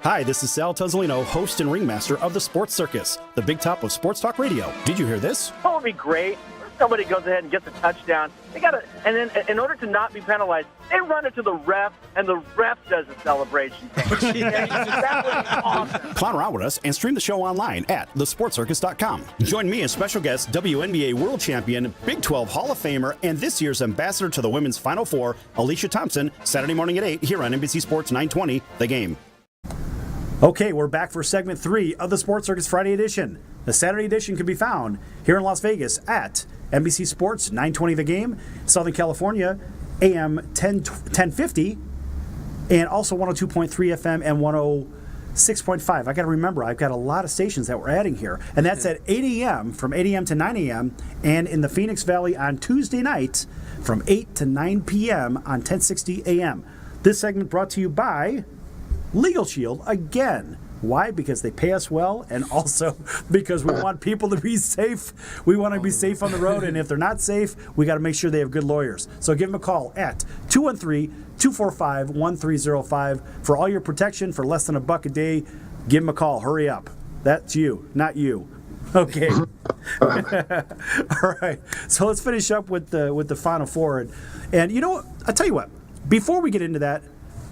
Hi, this is Sal Tuzzolino, host and ringmaster of the Sports Circus, the big top of sports talk radio. Did you hear this? What would be great? Somebody goes ahead and gets a touchdown. They got to, and then in order to not be penalized, they run it to the ref, and the ref does a celebration. That would be awesome. Clown around with us and stream the show online at thesportcircus.com. Join me as special guest, WNBA World Champion, Big 12 Hall of Famer, and this year's ambassador to the Women's Final Four, Alicia Thompson, Saturday morning at 8 here on NBC Sports 920, The Game. Okay, we're back for segment 3 of the Sports Circus Friday edition. The Saturday edition can be found here in Las Vegas at NBC Sports 920 The Game, Southern California, AM 1050, and also 102.3 FM and 106.5. I got to remember, I've got a lot of stations that we're adding here, and that's at 8 a.m., from 8 a.m. to 9 a.m., and in the Phoenix Valley on Tuesday night from 8 to 9 p.m. on 1060 a.m. This segment brought to you by Legal Shield again. Why? Because they pay us well, and also because we want people to be safe. We want to be safe on the road, and if they're not safe, we got to make sure they have good lawyers. So give them a call at 213-245-1305 for all your protection for less than $1 a day. Give them a call. Hurry up. That's you, not you. Okay. All right. So let's finish up with the Final Four, and you know what? I'll tell you what. Before we get into that,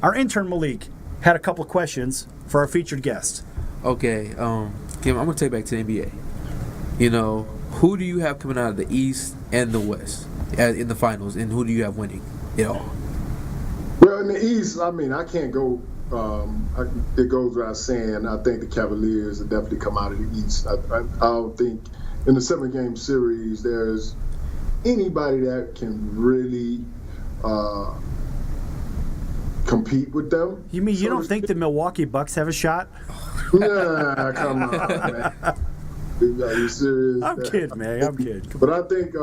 our intern Malik had a couple of questions for our featured guest. Okay, Kim, I'm going to take it back to the NBA. You know, who do you have coming out of the East and the West in the finals, and who do you have winning it all? Well, in the East, I mean, I can't go. It goes without saying, I think the Cavaliers will definitely come out of the East. I don't think in the 7-game series there's anybody that can really compete with them. You mean you don't think the Milwaukee Bucks have a shot? Nah, come on, man. Are you serious? I'm kidding, man. I'm kidding. But I think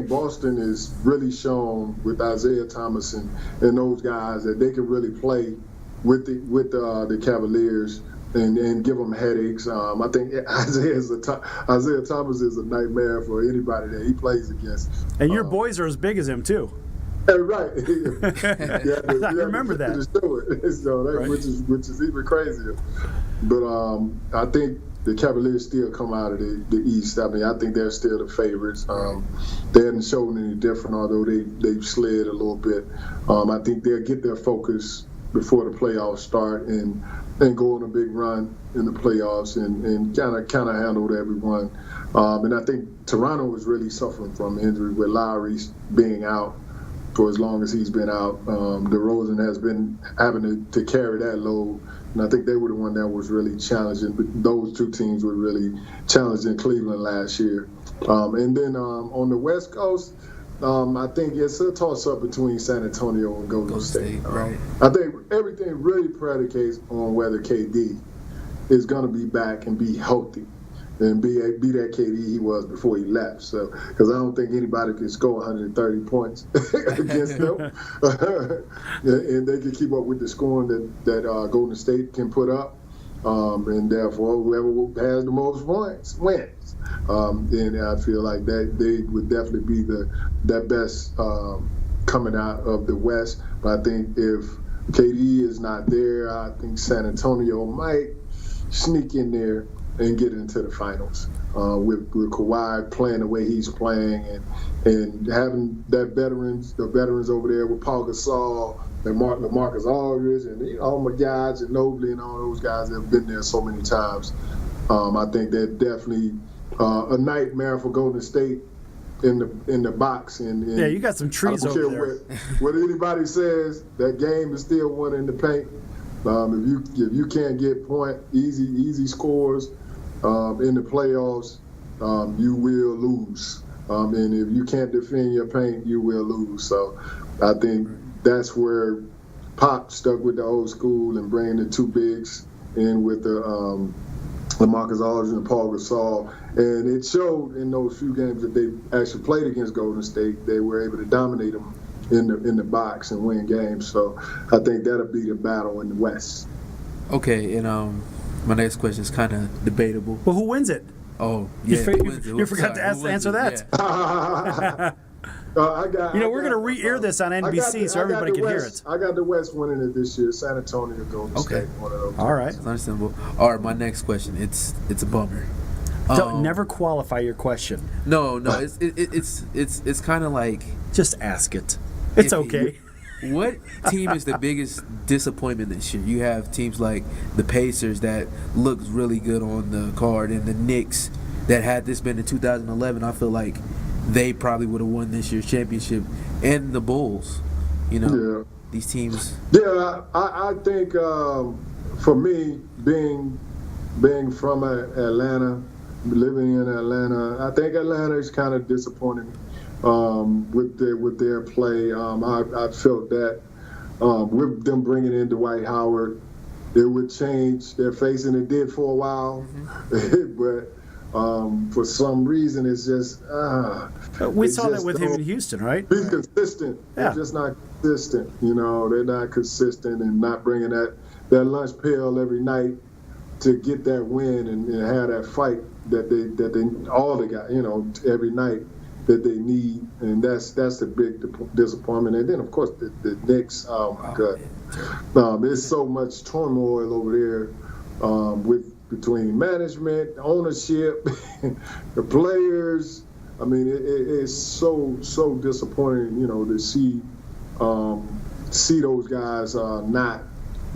Boston is really shown with Isaiah Thomas and those guys that they can really play with the Cavaliers and give them headaches. I think Isaiah Thomas is a nightmare for anybody that he plays against. And your boys are as big as him too. Right. I remember that. Right. Which is even crazier. But I think the Cavaliers still come out of the East. I mean, I think they're still the favorites. They haven't shown any different, although they've slid a little bit. I think they'll get their focus before the playoffs start and go on a big run in the playoffs and kind of handle everyone. And I think Toronto was really suffering from injury with Lowry being out for as long as he's been out. DeRozan has been having to carry that load, and I think they were the one that was really challenging. But those two teams were really challenging Cleveland last year. And then on the West Coast, I think it's a toss-up between San Antonio and Golden State. Right. I think everything really predicates on whether KD is going to be back and be healthy and be that KD he was before he left. So, because I don't think anybody can score 130 points against them, and they can keep up with the scoring that Golden State can put up, and therefore whoever has the most points wins. And I feel like that they would definitely be that best coming out of the West. But I think if KD is not there, I think San Antonio might sneak in there and get into the finals with Kawhi playing the way he's playing and having the veterans over there with Paul Gasol and Marcus Aldridge and all my guys and Ginobili and all those guys that have been there so many times. I think they're definitely a nightmare for Golden State in the box. And yeah, you got some trees over there. What anybody says, that game is still one in the paint. If you can't get easy scores in the playoffs, you will lose. And if you can't defend your paint, you will lose. So I think that's where Pop stuck with the old school and bringing the two bigs in with the Marcus Aldridge and Paul Gasol. And it showed in those few games that they actually played against Golden State. They were able to dominate them in the box and win games. So I think that'll be the battle in the West. Okay, and my next question is kind of debatable. Well, who wins it? Oh, yeah. You forgot to answer that. Yeah. We're going to re-air this on NBC so everybody can hear it. I got the West winning it this year. San Antonio, Golden State. One of those. All right. It's understandable. All right, my next question. It's a bummer. Don't never qualify your question. No. It's kind of like. Just ask it. It's okay. What team is the biggest disappointment this year? You have teams like the Pacers that looks really good on the card, and the Knicks that had this been in 2011, I feel like they probably would have won this year's championship, and the Bulls. These teams. Yeah, I think for me, being from Atlanta, living in Atlanta, I think Atlanta is kind of disappointing with their play. I felt that with them bringing in Dwight Howard, it would change their face, and it did for a while. But for some reason, it's just we saw that with him in Houston, right? Be consistent. Yeah. They're just not consistent. They're not consistent and not bringing that lunch pail every night to get that win and have that fight that they all they got. Every night that they need, and that's the big disappointment. And then of course the Knicks. Oh my God, there's so much turmoil over there between management, ownership, the players. I mean, it's so disappointing, to see those guys not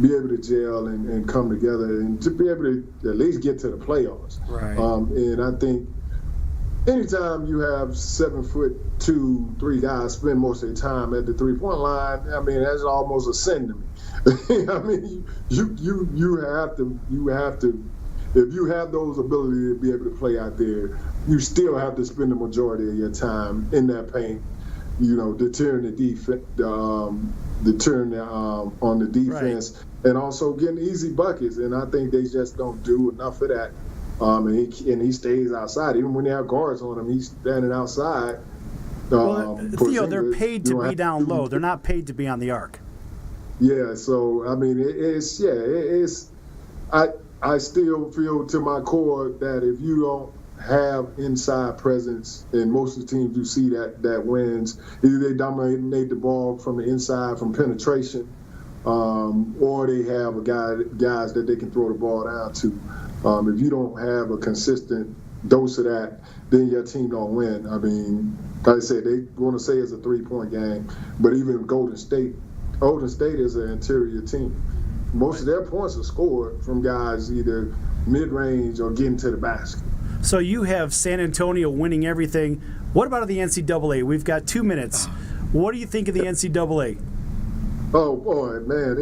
be able to gel and come together and to be able to at least get to the playoffs. Right. And I think anytime you have 7'2", 3 guys spend most of their time at the 3-point line, I mean, that's almost a sin to me. I mean, you have to. If you have those ability to be able to play out there, you still have to spend the majority of your time in that paint, deterring the defense, on the defense, right. And also getting easy buckets. And I think they just don't do enough of that. And he stays outside. Even when they have guards on him, he's standing outside. Theo, they're paid to be down low. They're not paid to be on the arc. Yeah, so, I mean, I still feel to my core that if you don't have inside presence, and most of the teams you see that wins, either they dominate the ball from the inside from penetration, or they have guys that they can throw the ball down to. If you don't have a consistent dose of that, then your team don't win. I mean, like I said, they want to say it's a 3-point game, but even Golden State is an interior team. Most of their points are scored from guys either mid-range or getting to the basket. So you have San Antonio winning everything. What about the NCAA? We've got 2 minutes. What do you think of the NCAA? Oh, boy, man.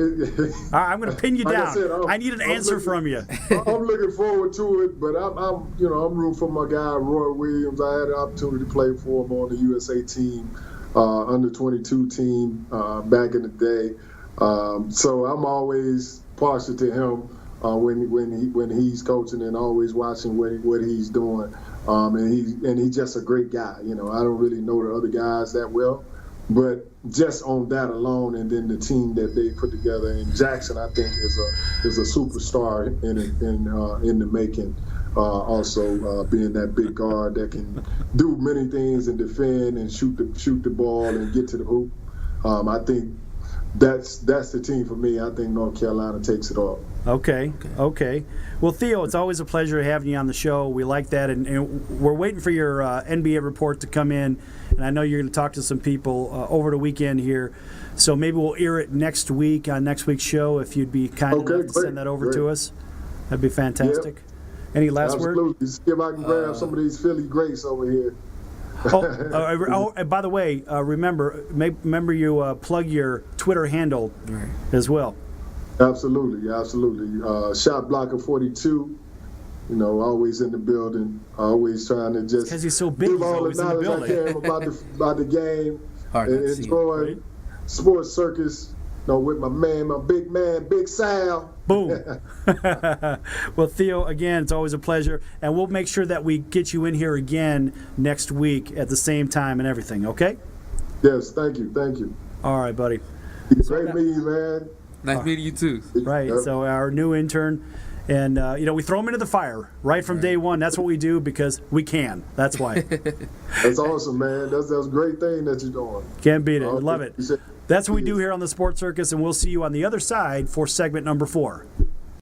I'm going to pin you down. I need an answer from you. I'm looking forward to it, but I'm rooting for my guy, Roy Williams. I had the opportunity to play for him on the USA team, under 22 team back in the day. So I'm always partial to him when he's coaching and always watching what he's doing. And he's just a great guy. I don't really know the other guys that well, but just on that alone, and then the team that they put together. And Jackson, I think, is a superstar in the making. Also being that big guard that can do many things and defend and shoot the ball and get to the hoop. I think that's the team for me. I think North Carolina takes it all. Okay. Well, Theo, it's always a pleasure having you on the show. We like that, and we're waiting for your NBA report to come in, and I know you're going to talk to some people over the weekend here, so maybe we'll air it next week on next week's show if you'd be kind enough to send that over to us. That'd be fantastic. Yep. Any last word? Absolutely. See if I can grab some of these Philly greats over here. And by the way, remember you plug your Twitter handle as well. Absolutely. Shot Blocker 42. Always in the building. Always trying to just because he's so big. Give all the knowledge I can about the game and enjoy Sports Circus. With my big man, Big Sal. Boom. Well, Theo, again, it's always a pleasure. And we'll make sure that we get you in here again next week at the same time and everything, okay? Yes, thank you. All right, buddy. Great meeting, man. Nice meeting you, too. Right, so our new intern. And, we throw them into the fire right from day one. That's what we do because we can. That's why. That's awesome, man. That's a great thing that you're doing. Can't beat it. Love it. That's what we do here on the Sports Circus, and we'll see you on the other side for segment number 4.